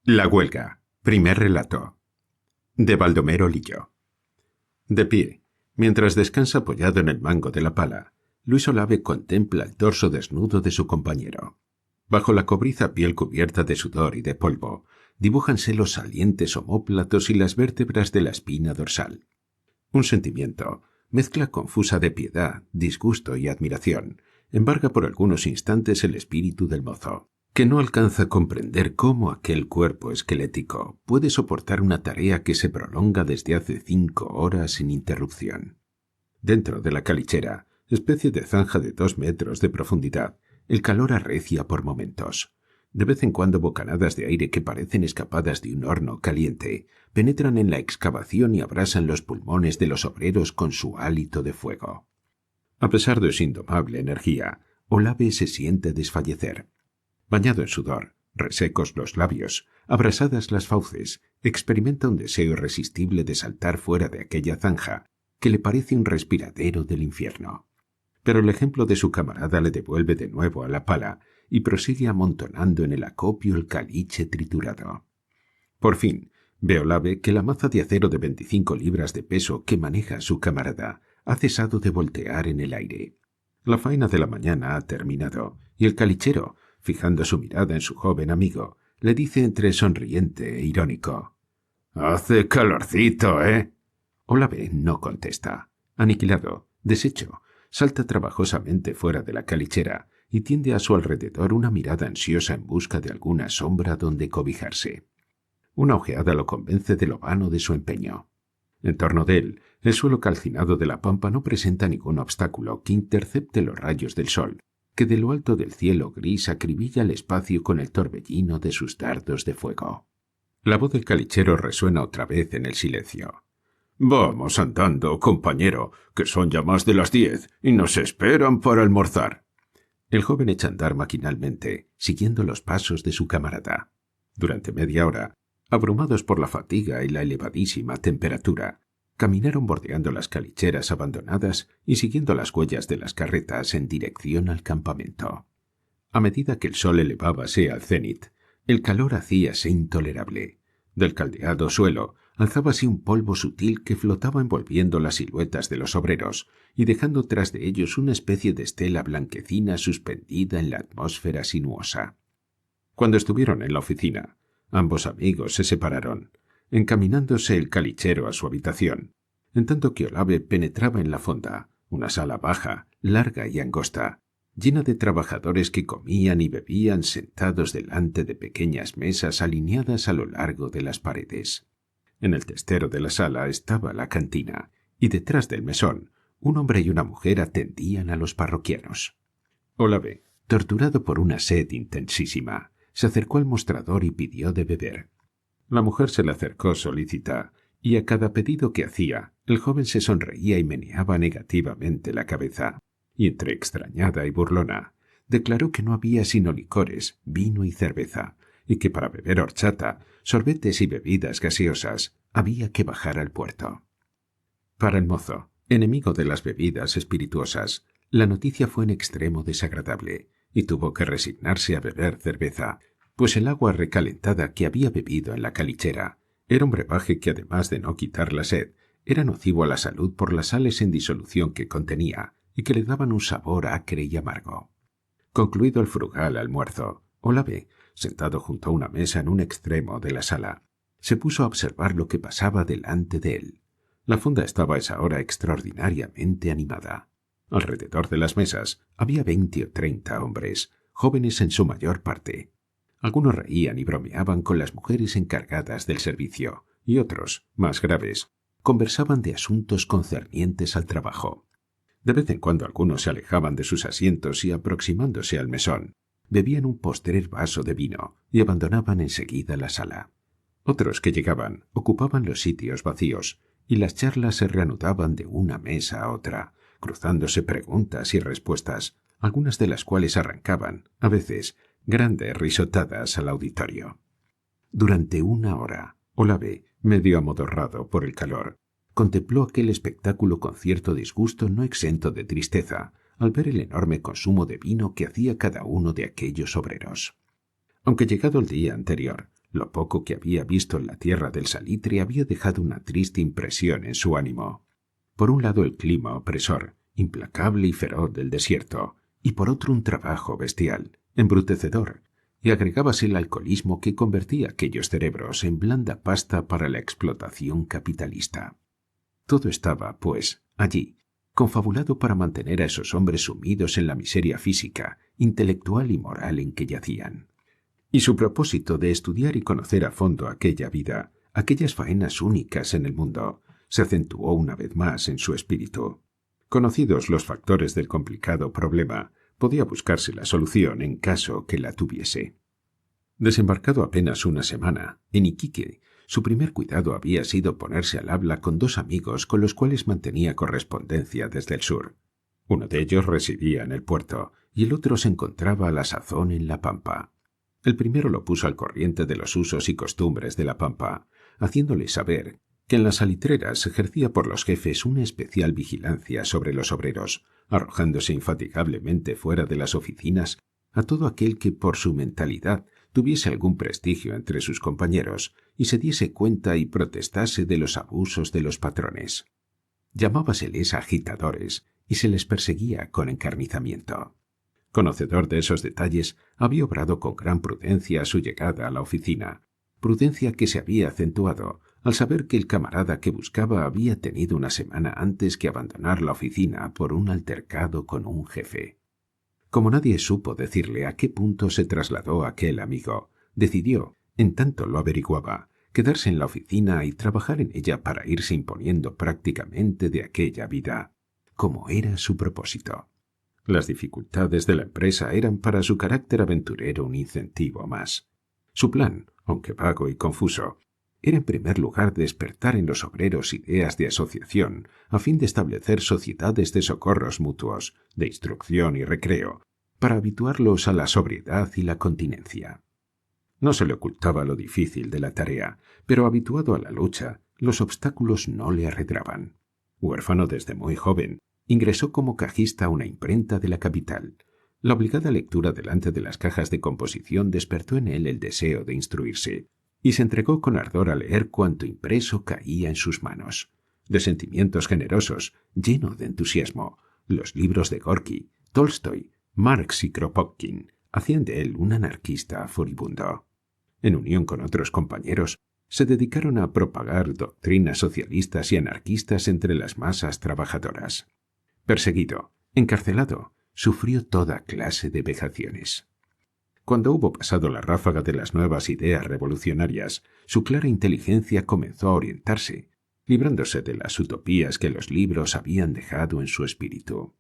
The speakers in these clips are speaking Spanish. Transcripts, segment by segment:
La huelga. Primer relato. De Baldomero Lillo. De pie, mientras descansa apoyado en el mango de la pala, Luis Olave contempla el torso desnudo de su compañero. Bajo la cobriza piel cubierta de sudor y de polvo, dibújanse los salientes omóplatos y las vértebras de la espina dorsal. Un sentimiento, mezcla confusa de piedad, disgusto y admiración, embarga por algunos instantes el espíritu del mozo, que no alcanza a comprender cómo aquel cuerpo esquelético puede soportar una tarea que se prolonga desde hace 5 horas sin interrupción. Dentro de la calichera, especie de zanja de 2 metros de profundidad, el calor arrecia por momentos. De vez en cuando bocanadas de aire que parecen escapadas de un horno caliente penetran en la excavación y abrasan los pulmones de los obreros con su hálito de fuego. A pesar de su indomable energía, Olave se siente desfallecer. Bañado en sudor, resecos los labios, abrasadas las fauces, experimenta un deseo irresistible de saltar fuera de aquella zanja, que le parece un respiradero del infierno. Pero el ejemplo de su camarada le devuelve de nuevo a la pala y prosigue amontonando en el acopio el caliche triturado. Por fin, ve Olave que la maza de acero de 25 libras de peso que maneja su camarada ha cesado de voltear en el aire. La faena de la mañana ha terminado, y el calichero, fijando su mirada en su joven amigo, le dice entre sonriente e irónico: «Hace calorcito, ¿eh?» Olave no contesta. Aniquilado, deshecho, salta trabajosamente fuera de la calichera y tiende a su alrededor una mirada ansiosa en busca de alguna sombra donde cobijarse. Una ojeada lo convence de lo vano de su empeño. En torno de él, el suelo calcinado de la pampa no presenta ningún obstáculo que intercepte los rayos del sol, que de lo alto del cielo gris acribilla el espacio con el torbellino de sus dardos de fuego. La voz del calichero resuena otra vez en el silencio. «Vamos andando, compañero, que son ya más de las 10 y nos esperan para almorzar». El joven echa a andar maquinalmente, siguiendo los pasos de su camarada. Durante media hora, abrumados por la fatiga y la elevadísima temperatura, caminaron bordeando las calicheras abandonadas y siguiendo las huellas de las carretas en dirección al campamento. A medida que el sol elevábase al cenit, el calor hacíase intolerable. Del caldeado suelo alzábase un polvo sutil que flotaba envolviendo las siluetas de los obreros y dejando tras de ellos una especie de estela blanquecina suspendida en la atmósfera sinuosa. Cuando estuvieron en la oficina, ambos amigos se separaron, encaminándose el calichero a su habitación, en tanto que Olave penetraba en la fonda, una sala baja, larga y angosta, llena de trabajadores que comían y bebían sentados delante de pequeñas mesas alineadas a lo largo de las paredes. En el testero de la sala estaba la cantina, y detrás del mesón, un hombre y una mujer atendían a los parroquianos. Olave, torturado por una sed intensísima, se acercó al mostrador y pidió de beber. La mujer se le acercó solícita, y a cada pedido que hacía, el joven se sonreía y meneaba negativamente la cabeza, y entre extrañada y burlona, declaró que no había sino licores, vino y cerveza, y que para beber horchata, sorbetes y bebidas gaseosas, había que bajar al puerto. Para el mozo, enemigo de las bebidas espirituosas, la noticia fue en extremo desagradable, y tuvo que resignarse a beber cerveza, pues el agua recalentada que había bebido en la calichera era un brebaje que, además de no quitar la sed, era nocivo a la salud por las sales en disolución que contenía y que le daban un sabor acre y amargo. Concluido el frugal almuerzo, Olave, sentado junto a una mesa en un extremo de la sala, se puso a observar lo que pasaba delante de él. La fonda estaba a esa hora extraordinariamente animada. Alrededor de las mesas había 20 o 30 hombres, jóvenes en su mayor parte. Algunos reían y bromeaban con las mujeres encargadas del servicio, y otros, más graves, conversaban de asuntos concernientes al trabajo. De vez en cuando algunos se alejaban de sus asientos y, aproximándose al mesón, bebían un postrer vaso de vino y abandonaban enseguida la sala. Otros que llegaban ocupaban los sitios vacíos, y las charlas se reanudaban de una mesa a otra, cruzándose preguntas y respuestas, algunas de las cuales arrancaban, a veces, grandes risotadas al auditorio. Durante 1 hora, Olave, medio amodorrado por el calor, contempló aquel espectáculo con cierto disgusto no exento de tristeza, al ver el enorme consumo de vino que hacía cada uno de aquellos obreros. Aunque llegado el día anterior, Lo poco que había visto en la tierra del salitre había dejado una triste impresión en su ánimo. Por un lado el clima opresor, implacable y feroz del desierto, y por otro un trabajo bestial, embrutecedor, y agregábase el alcoholismo que convertía aquellos cerebros en blanda pasta para la explotación capitalista. Todo estaba, pues, allí, confabulado para mantener a esos hombres sumidos en la miseria física, intelectual y moral en que yacían. Y su propósito de estudiar y conocer a fondo aquella vida, aquellas faenas únicas en el mundo, se acentuó una vez más en su espíritu. Conocidos los factores del complicado problema, podía buscarse la solución en caso que la tuviese. Desembarcado apenas una semana, en Iquique, su primer cuidado había sido ponerse al habla con dos amigos con los cuales mantenía correspondencia desde el sur. Uno de ellos residía en el puerto y el otro se encontraba a la sazón en la Pampa. El primero lo puso al corriente de los usos y costumbres de la Pampa, haciéndole saber que en las salitreras se ejercía por los jefes una especial vigilancia sobre los obreros, arrojándose infatigablemente fuera de las oficinas a todo aquel que por su mentalidad tuviese algún prestigio entre sus compañeros y se diese cuenta y protestase de los abusos de los patrones. Llamábaseles agitadores y se les perseguía con encarnizamiento. Conocedor de esos detalles, había obrado con gran prudencia a su llegada a la oficina, prudencia que se había acentuado al saber que el camarada que buscaba había tenido una semana antes que abandonar la oficina por un altercado con un jefe. Como nadie supo decirle a qué punto se trasladó aquel amigo, decidió, en tanto lo averiguaba, quedarse en la oficina y trabajar en ella para irse imponiendo prácticamente de aquella vida, como era su propósito. Las dificultades de la empresa eran para su carácter aventurero un incentivo más. Su plan, aunque vago y confuso, era en primer lugar despertar en los obreros ideas de asociación a fin de establecer sociedades de socorros mutuos, de instrucción y recreo, para habituarlos a la sobriedad y la continencia. No se le ocultaba lo difícil de la tarea, pero habituado a la lucha, los obstáculos no le arredraban. Huérfano desde muy joven, ingresó como cajista a una imprenta de la capital. La obligada lectura delante de las cajas de composición despertó en él el deseo de instruirse, y se entregó con ardor a leer cuanto impreso caía en sus manos. De sentimientos generosos, lleno de entusiasmo, los libros de Gorki, Tolstoy, Marx y Kropotkin hacían de él un anarquista furibundo. En unión con otros compañeros, se dedicaron a propagar doctrinas socialistas y anarquistas entre las masas trabajadoras. Perseguido, encarcelado, sufrió toda clase de vejaciones. Cuando hubo pasado la ráfaga de las nuevas ideas revolucionarias, su clara inteligencia comenzó a orientarse, librándose de las utopías que los libros habían dejado en su espíritu.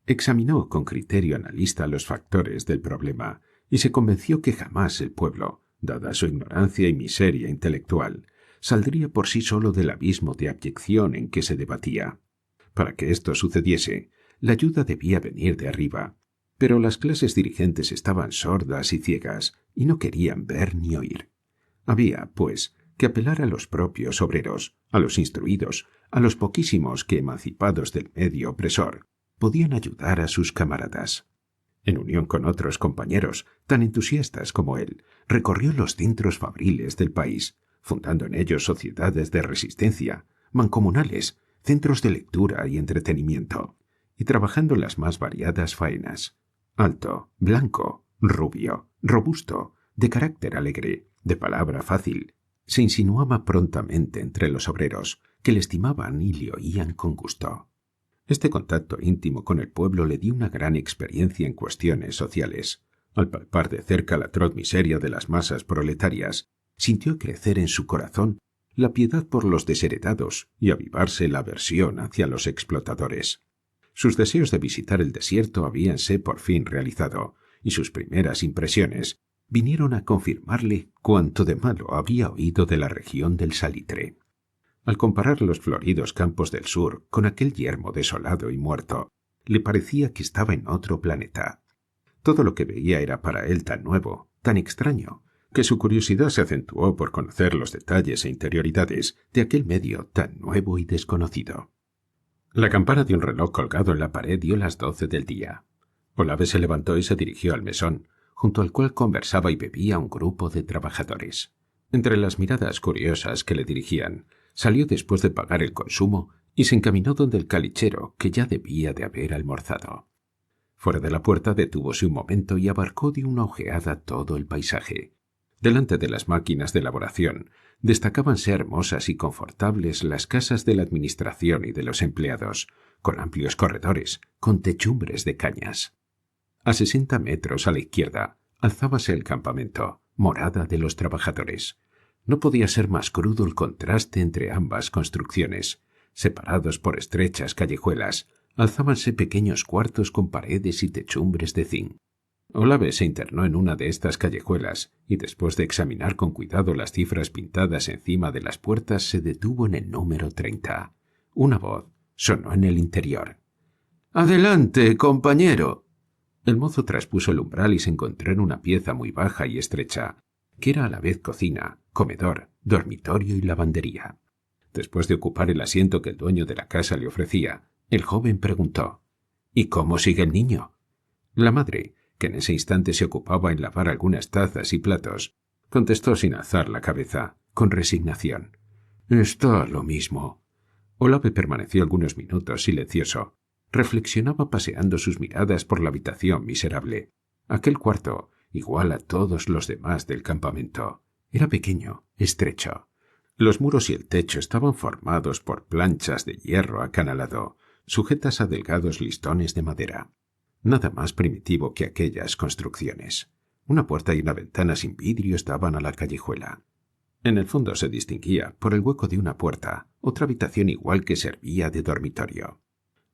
Examinó con criterio analista los factores del problema y se convenció que jamás el pueblo, dada su ignorancia y miseria intelectual, saldría por sí solo del abismo de abyección en que se debatía. Para que esto sucediese, la ayuda debía venir de arriba, pero las clases dirigentes estaban sordas y ciegas y no querían ver ni oír. Había, pues, que apelar a los propios obreros, a los instruidos, a los poquísimos que, emancipados del medio opresor, podían ayudar a sus camaradas. En unión con otros compañeros, tan entusiastas como él, recorrió los centros fabriles del país, fundando en ellos sociedades de resistencia, mancomunales, centros de lectura y entretenimiento, y trabajando en las más variadas faenas. Alto, blanco, rubio, robusto, de carácter alegre, de palabra fácil, se insinuaba prontamente entre los obreros, que le estimaban y le oían con gusto. Este contacto íntimo con el pueblo le dio una gran experiencia en cuestiones sociales. Al palpar de cerca la atroz miseria de las masas proletarias, sintió crecer en su corazón la piedad por los desheredados y avivarse la aversión hacia los explotadores. Sus deseos de visitar el desierto habíanse por fin realizado, y sus primeras impresiones vinieron a confirmarle cuanto de malo había oído de la región del salitre. Al comparar los floridos campos del sur con aquel yermo desolado y muerto, le parecía que estaba en otro planeta. Todo lo que veía era para él tan nuevo, tan extraño, que su curiosidad se acentuó por conocer los detalles e interioridades de aquel medio tan nuevo y desconocido. La campana de un reloj colgado en la pared dio las 12 del día. Olave se levantó y se dirigió al mesón, junto al cual conversaba y bebía un grupo de trabajadores. Entre las miradas curiosas que le dirigían, salió después de pagar el consumo y se encaminó donde el calichero, que ya debía de haber almorzado. Fuera de la puerta detúvose un momento y abarcó de una ojeada todo el paisaje. Delante de las máquinas de elaboración destacábanse hermosas y confortables las casas de la administración y de los empleados, con amplios corredores, con techumbres de cañas. A 60 metros a la izquierda alzábase el campamento, morada de los trabajadores. No podía ser más crudo el contraste entre ambas construcciones. Separados por estrechas callejuelas, alzábanse pequeños cuartos con paredes y techumbres de zinc. Olave se internó en una de estas callejuelas y, después de examinar con cuidado las cifras pintadas encima de las puertas, se detuvo en el número 30. Una voz sonó en el interior. «¡Adelante, compañero!». El mozo traspuso el umbral y se encontró en una pieza muy baja y estrecha, que era a la vez cocina, comedor, dormitorio y lavandería. Después de ocupar el asiento que el dueño de la casa le ofrecía, el joven preguntó: «¿Y cómo sigue el niño?». La madre, que en ese instante se ocupaba en lavar algunas tazas y platos, contestó sin alzar la cabeza, con resignación: «Está lo mismo». Olave permaneció algunos minutos silencioso. Reflexionaba paseando sus miradas por la habitación miserable. Aquel cuarto, igual a todos los demás del campamento, era pequeño, estrecho. Los muros y el techo estaban formados por planchas de hierro acanalado, sujetas a delgados listones de madera. Nada más primitivo que aquellas construcciones. Una puerta y una ventana sin vidrios daban a la callejuela. En el fondo se distinguía, por el hueco de una puerta, otra habitación igual que servía de dormitorio.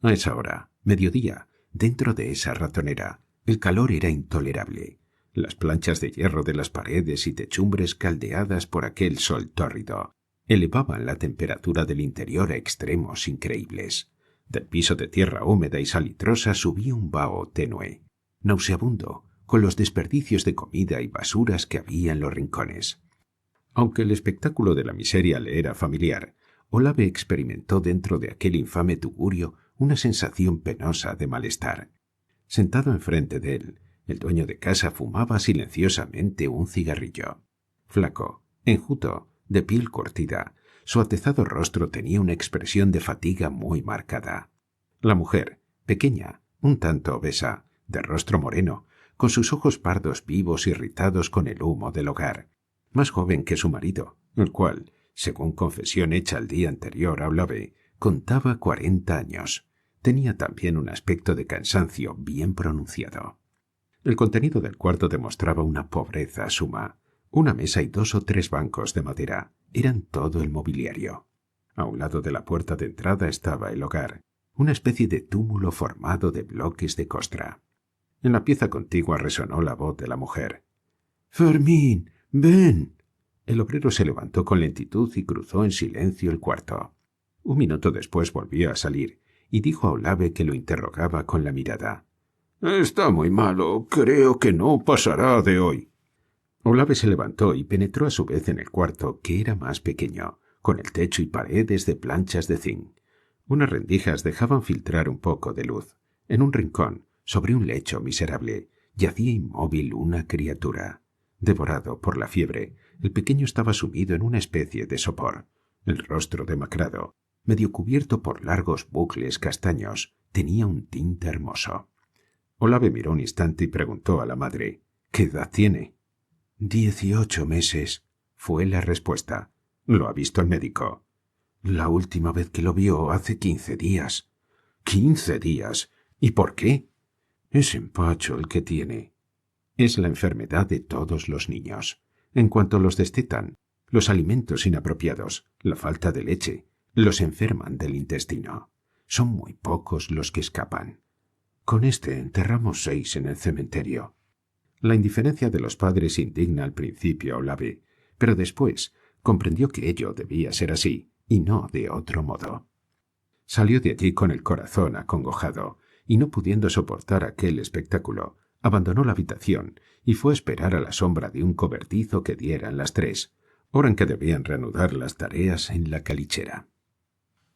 A esa hora, mediodía, dentro de esa ratonera, el calor era intolerable. Las planchas de hierro de las paredes y techumbres caldeadas por aquel sol tórrido elevaban la temperatura del interior a extremos increíbles. Del piso de tierra húmeda y salitrosa subía un vaho tenue, nauseabundo, con los desperdicios de comida y basuras que había en los rincones. Aunque el espectáculo de la miseria le era familiar, Olave experimentó dentro de aquel infame tugurio una sensación penosa de malestar. Sentado enfrente de él, el dueño de casa fumaba silenciosamente un cigarrillo. Flaco, enjuto, de piel curtida, su atezado rostro tenía una expresión de fatiga muy marcada. La mujer, pequeña, un tanto obesa, de rostro moreno, con sus ojos pardos vivos irritados con el humo del hogar, más joven que su marido, el cual, según confesión hecha el día anterior a Olave, contaba 40 años. Tenía también un aspecto de cansancio bien pronunciado. El contenido del cuarto demostraba una pobreza suma. Una mesa y 2 o 3 bancos de madera eran todo el mobiliario. A un lado de la puerta de entrada estaba el hogar, una especie de túmulo formado de bloques de costra. En la pieza contigua resonó la voz de la mujer. «Fermín, ven». El obrero se levantó con lentitud y cruzó en silencio el cuarto. Un minuto después volvió a salir y dijo a Olave, que lo interrogaba con la mirada: «Está muy malo. Creo que no pasará de hoy». Olave se levantó y penetró a su vez en el cuarto, que era más pequeño, con el techo y paredes de planchas de zinc. Unas rendijas dejaban filtrar un poco de luz. En un rincón, sobre un lecho miserable, yacía inmóvil una criatura. Devorado por la fiebre, el pequeño estaba sumido en una especie de sopor. El rostro demacrado, medio cubierto por largos bucles castaños, tenía un tinte hermoso. Olave miró un instante y preguntó a la madre: «¿Qué edad tiene?». 18 meses, fue la respuesta. «¿Lo ha visto el médico?». «La última vez que lo vio hace 15 días». «¿15 días? ¿Y por qué?». «Es empacho el que tiene». Es la enfermedad de todos los niños. En cuanto los destetan, los alimentos inapropiados, la falta de leche, los enferman del intestino. Son muy pocos los que escapan. Con este enterramos 6 en el cementerio». La indiferencia de los padres indigna al principio a Olave, pero después comprendió que ello debía ser así, y no de otro modo. Salió de allí con el corazón acongojado, y no pudiendo soportar aquel espectáculo, abandonó la habitación y fue a esperar a la sombra de un cobertizo que dieran las 3, hora en que debían reanudar las tareas en la calichera.